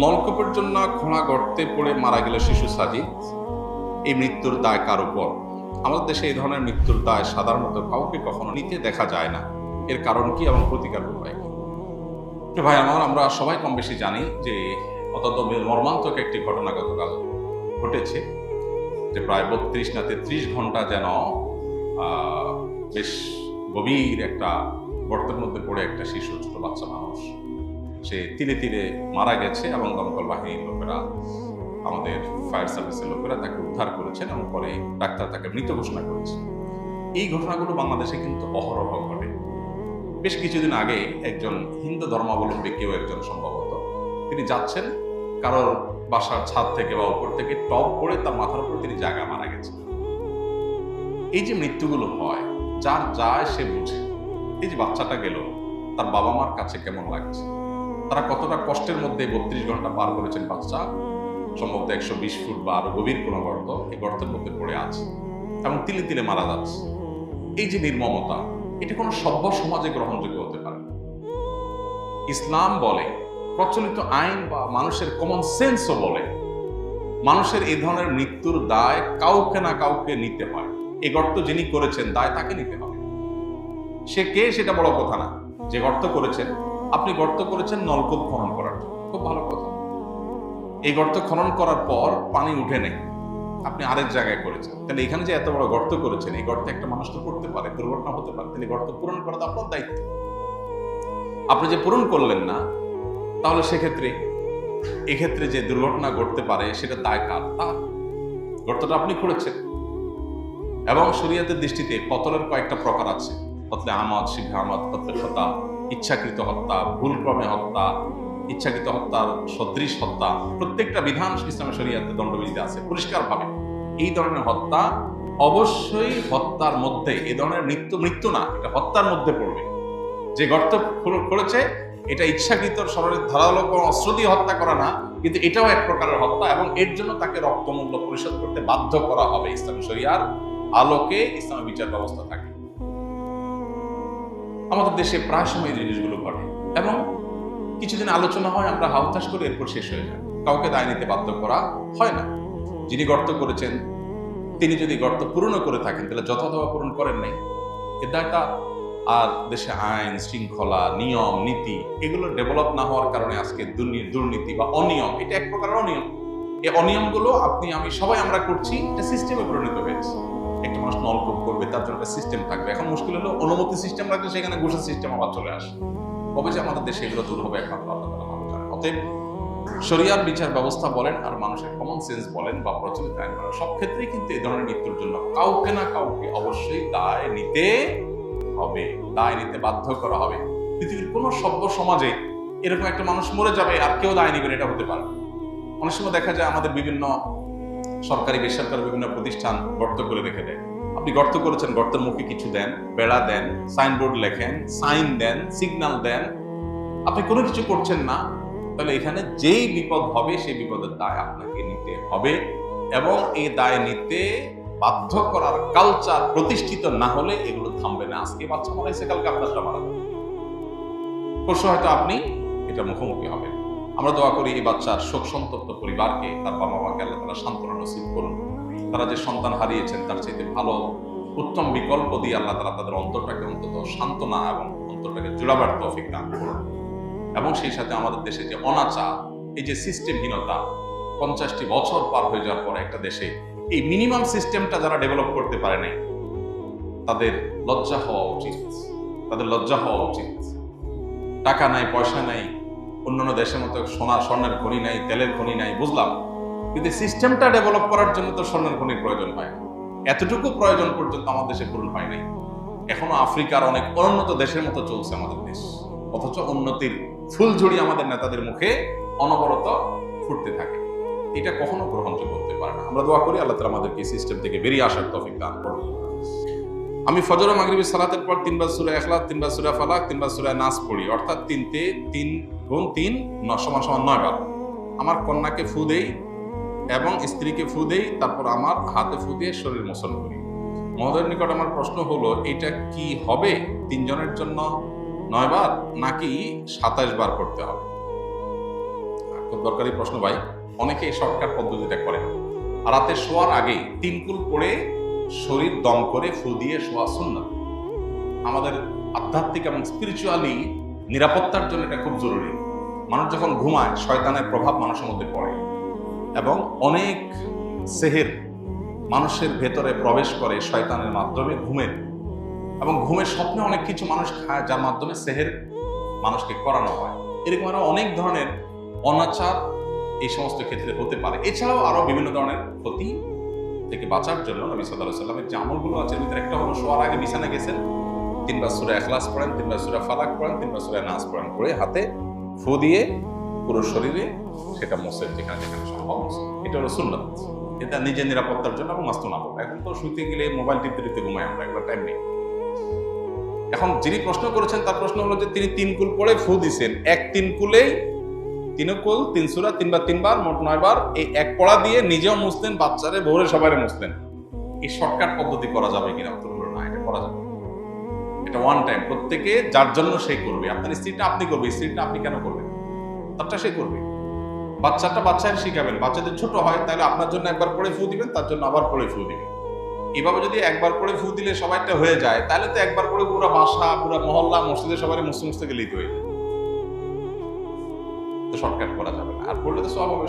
নলকূপের জন্য খোঁড়া গর্তে পড়ে মারা গেল শিশু সাজিদ, এই মৃত্যুর দায় কার উপর? আমাদের দেশে এই ধরনের মৃত্যুর দায় সাধারণত কাউকে কখনো নিতে দেখা যায় না। এর কারণ কি এবং প্রতিকার উপায় কি? ভাই আমার, আমরা সবাই কম বেশি জানি যে অত্যন্ত মর্মান্তক একটি ঘটনা গতকাল ঘটেছে, যে প্রায় 32 না 33 ঘন্টা যেন বেশ গভীর একটা গর্তের মধ্যে পড়ে একটা শিশু, ছোট বাচ্চা মানুষ, সে তিলে তিলে মারা গেছে এবং দমকল বাহিনীর লোকেরা, আমাদের ফায়ার সার্ভিসের লোকেরা তাকে উদ্ধার করেছেন এবং পরে ডাক্তার তাকে মৃত ঘোষণা করেছে। এই ঘটনাগুলো বাংলাদেশে কিন্তু অহরহ ঘটে। বেশ কিছুদিন আগে একজন হিন্দু ধর্মাবলম্বী কেউ একজন, সম্ভবত তিনি যাচ্ছেন কারোর বাসার ছাদ থেকে বা উপর থেকে টপ করে তার মাথার উপর তিনি জায়গা মারা গেছেন। এই যে মৃত্যুগুলো হয়, যার যায় সে বুঝে। এই যে বাচ্চাটা গেল, তার বাবা মার কাছে কেমন লাগছে, তারা কতটা কষ্টের মধ্যে 32 ঘন্টা পার করেছেন। বাচ্চা সম্ভবত 120 ফুট বা আরো গভীর কোনো গর্ত, এই গর্তের মধ্যে পড়ে আছে এবং তিলে তিলে মারা যাচ্ছে। এই যে নির্মমতা, এটা কোনো সভ্য সমাজে গ্রহণযোগ্য হতে পারে না। ইসলাম বলে, প্রচলিত আইন বা মানুষের কমন সেন্সও বলে, মানুষের এই ধরনের মৃত্যুর দায় কাউকে না কাউকে নিতে হয়। এই গর্ত যিনি করেছেন, দায় তাকে নিতে হবে। সে কে সেটা বড় কথা না। যে গর্ত করেছেন, আপনি গর্ত করেছেন নলকূপ খনন করার জন্য, খুব ভালো কথা। এই গর্ত খনন করার পর পানি উঠে নেই, আপনি আরেক জায়গায় করেছেন, তাহলে এখানে যে এত বড় গর্ত করেছেন, এই গর্তে একটা মানুষ তো পড়তে পারে, দুর্ঘটনা হতে পারে, তাহলে গর্ত পূরণ করা তো আপনার দায়িত্ব। আপনি যে পূরণ করলেন না, তাহলে সেক্ষেত্রে এক্ষেত্রে যে দুর্ঘটনা ঘটতে পারে সেটা দায় কার? তার। গর্তটা আপনি করেছেন। এবং শরীয়তের দৃষ্টিতে কতলের কয়েকটা প্রকার আছে: কতলে আমাদ, শিবহে আমাদ, কতলে খতা, ইচ্ছাকৃত হত্যা, ভুলক্রমে হত্যা, ইচ্ছাকৃত হত্যার সদৃশ হত্যা। প্রত্যেকটা বিধান ইসলামের শরীয়তে দণ্ডবিধিতে আছে পরিষ্কারভাবে। এই ধরনের হত্যা অবশ্যই হত্যার মধ্যে, এই ধরনের মৃত্যু না, এটা হত্যার মধ্যে পড়বে। যে গর্ত করেছে এটা ইচ্ছাকৃত শরীরের ধারালো কোনো অস্ত্র দিয়ে হত্যা করা না, কিন্তু এটাও এক প্রকারের হত্যা এবং এর জন্য তাকে রক্তমূল্য পরিশোধ করতে বাধ্য করা হবে। ইসলামী শরিয়ার আলোকে ইসলামী বিচার ব্যবস্থা থাকে। আমাদের দেশে প্রায় সময় এই জিনিসগুলো ঘটে এবং কিছুদিন আলোচনা হয়, আমরা হাউতাশ করে এরপর শেষ হয়ে যায়। কাউকে দায় নিতে বাধ্য করা হয় না। যিনি গর্ত করেছেন তিনি যদি গর্ত পূরণ করে থাকেন, তাহলে যথাযথ পূরণ করেন নাই, এর দায়টা। আর দেশে আইন শৃঙ্খলা, নিয়ম নীতি এগুলো ডেভেলপ না হওয়ার কারণে আজকে দুর্নীতি বা অনিয়ম, এটা এক প্রকার অনিয়ম। এই অনিয়মগুলো আপনি আমি সবাই আমরা করছি, এটা সিস্টেমে পরিণত হয়েছে। একটা মানুষ নলকূপ করবে, তার জন্য একটা সিস্টেম থাকবে। এখন মুশকিল হলো অনুমতি সিস্টেম রাখলে সেখানে ঘুষের সিস্টেম আবার চলে আসে। কবে যে আমাদের দেশে এগুলো দূর হবে একমাত্র আল্লাহ তাআলা ভালো জানেন। অতএব শরিয়ার বিচার ব্যবস্থা বলেন আর মানুষের কমন সেন্স বলেন বা প্রচলিত আইন বলেন, সব ক্ষেত্রেই কিন্তু এই ধরনের মৃত্যুর জন্য কাউকে না কাউকে অবশ্যই দায় নিতে হবে, দায় নিতে বাধ্য করা হবে। পৃথিবীর কোন সভ্য সমাজে এরকম একটা মানুষ মরে যাবে আর কেউ দায় নিবেন, এটা হতে পারে। অনেক সময় দেখা যায় আমাদের বিভিন্ন সরকারি বেসরকারি বিভিন্ন প্রতিষ্ঠান গর্ত করে রেখে দেয়। আপনি গর্ত করেছেন, গর্তের মুখে কিছু দেন, বেড়া দেন, সাইনবোর্ড লেখেন, সাইন দেন, সিগন্যাল দেন, আপনি কোনো কিছু করছেন না, তাহলে এখানে যেই বিপদ হবে সেই বিপদের দায় আপনাকে নিতে হবে। এবং এই দায় নিতে বাধ্য করার কালচার প্রতিষ্ঠিত না হলে এগুলো থামবে না। আজকে বাচ্চা মারাইছে, কালকে আপনারটা মারা যাবে, পরশু হয়তো আপনি এটা মুখোমুখি হবেন। আমরা দোয়া করি এই বাচ্চার শোক সন্তপ্ত পরিবারকে, তার বাবা মাকে আল্লাহ তাআলা সান্ত্বনা নসিব করুন। তারা যে সন্তান হারিয়েছেন তার চাইতে ভালো উত্তম বিকল্প দিয়ে আল্লাহ তাআলা তাদের অন্তরটাকে অন্তত সান্ত্বনা এবং অন্তরটাকে জোড়াবার তৌফিক দান করুন। এবং সেই সাথে আমাদের দেশে যে অনাচার, এই যে সিস্টেমহীনতা, 50টি বছর পার হয়ে যাওয়ার পরে একটা দেশে এই মিনিমাম সিস্টেমটা যারা ডেভেলপ করতে পারে নাই, তাদের লজ্জা হওয়া উচিত, তাদের লজ্জা হওয়া উচিত। টাকা নাই, পয়সা নাই, অন্যান্য দেশের মতো স্বর্ণের খনি নাই, তেলের খনি নাই, বুঝলাম, কিন্তু সিস্টেমটা ডেভেলপ করার জন্য তো স্বর্ণের খনির প্রয়োজন হয়। এতটুকু প্রয়োজন পর্যন্ত আমাদের দেশে পূরণ হয় নাই। এখনো আফ্রিকার অনেক অনুন্নত দেশের মতো চলছে আমাদের দেশ, অথচ উন্নতির ফুলঝুড়ি আমাদের নেতাদের মুখে অনবরত ফুটতে থাকে। এটা কখনো গ্রহণযোগ্য হতে পারে না। আমরা দোয়া করি আল্লাহ তাআলা আমাদেরকে এই সিস্টেম থেকে বেরিয়ে আসার তৌফিক দান করুন। আমি ফজর ও মাগরিবের সালাতের পর 3 বার সূরা ইখলাস, 3 বার সূরা ফালাক, 3 বার সূরা নাস পড়ি, অর্থাৎ 3 গুণ 3 = 9 বার। আমার কন্যাকে ফু দেই এবং স্ত্রীকে ফু দেই, তারপর আমার হাতে ফু দিয়ে শরীর মোছন করি। মহোদয়ের নিকট আমার প্রশ্ন হলো, এটা কি হবে 3 জনের জন্য 9 বার নাকি 27 বার করতে হবে? খুব দরকারি প্রশ্ন ভাই। অনেকে এই শর্টকাট পদ্ধতিটা করে। আর রাতে শোয়ার আগে 3 কুল পড়ে শরীর দম করে ফু দিয়ে শোয়া সুন্নাত। আমাদের আধ্যাত্মিক এবং স্পিরিচুয়ালি নিরাপত্তার জন্য এটা খুব জরুরি। মানুষ যখন ঘুমায় শয়তানের প্রভাব মানুষের মধ্যে পড়ে এবং অনেক সেহের মানুষের ভেতরে প্রবেশ করে শয়তানের মাধ্যমে ঘুমের, এবং ঘুমের স্বপ্নে অনেক কিছু মানুষ খায় যার মাধ্যমে সেহের মানুষকে করানো হয়। এরকম আরো অনেক ধরনের অনাচার এই সমস্ত ক্ষেত্রে হতে পারে। এছাড়াও আরো বিভিন্ন ধরনের ক্ষতি থেকে বাঁচার জন্য নবী সাল্লাল্লাহু আলাইহি ওয়াসাল্লামের যে আমলগুলো আছে এর ভিতরে একটা হলো শোয়ার আগে বিছানায় গেছেন 3 বার সূরা ইখলাস পড়েন, 3 বার সূরা ফালাক পড়েন, 3 বার সূরা নাস পড়েন, করে হাতে ফু দিয়ে পুরো শরীরে সেটা মোছেন যেখানে যেখানে সম্ভব। এটা হলো সুন্নাত। এটা নিজের নিরাপত্তার জন্য এবং মাস্তুনাব। এখন তো শুতে গেলে মোবাইল টিপতে টিপতে ঘুমাই আমরা, এগুলো টাইম নেই। এখন যিনি প্রশ্ন করেছেন তার প্রশ্ন হলো যে তিনি 3 কুল পড়ে ফু দিছেন, 3 কুলেই 3 কুল 3 সূরা 3 বার 3 বার মোট 9 বার এই এক পড়া দিয়ে নিজেও মুছলেন, বাচ্চারে বউরে সবাইরে মুছলেন। এই শর্টকাট পদ্ধতি করা যাবে কিনা? উত্তর হলো না, এটা করা যাবে। এটা ওয়ান টাইম, প্রত্যেকে যার জন্য সে করবে। আপনার স্ত্রীটা আপনি করবে, স্ত্রীটা আপনি কেন করবেন? তারটা সে করবে। বাচ্চাকে শিখাবেন। বাচ্চাদের ছোট হয় তাহলে আপনার জন্য একবার পড়ে ফু দিবেন, তার জন্য আবার পড়ে ফু দিবেন। এভাবে যদি একবার পড়ে ফু দিলে সবাইটা হয়ে যায় তাহলে তো একবার পড়ে পুরো বাসা, পুরো মহল্লা, মসজিদে সবাই মুছতে মুছতে গেলেই তো হয়ে যায়। তো শর্টকাট করা যাবে না, আর পড়লে তো সব হবে।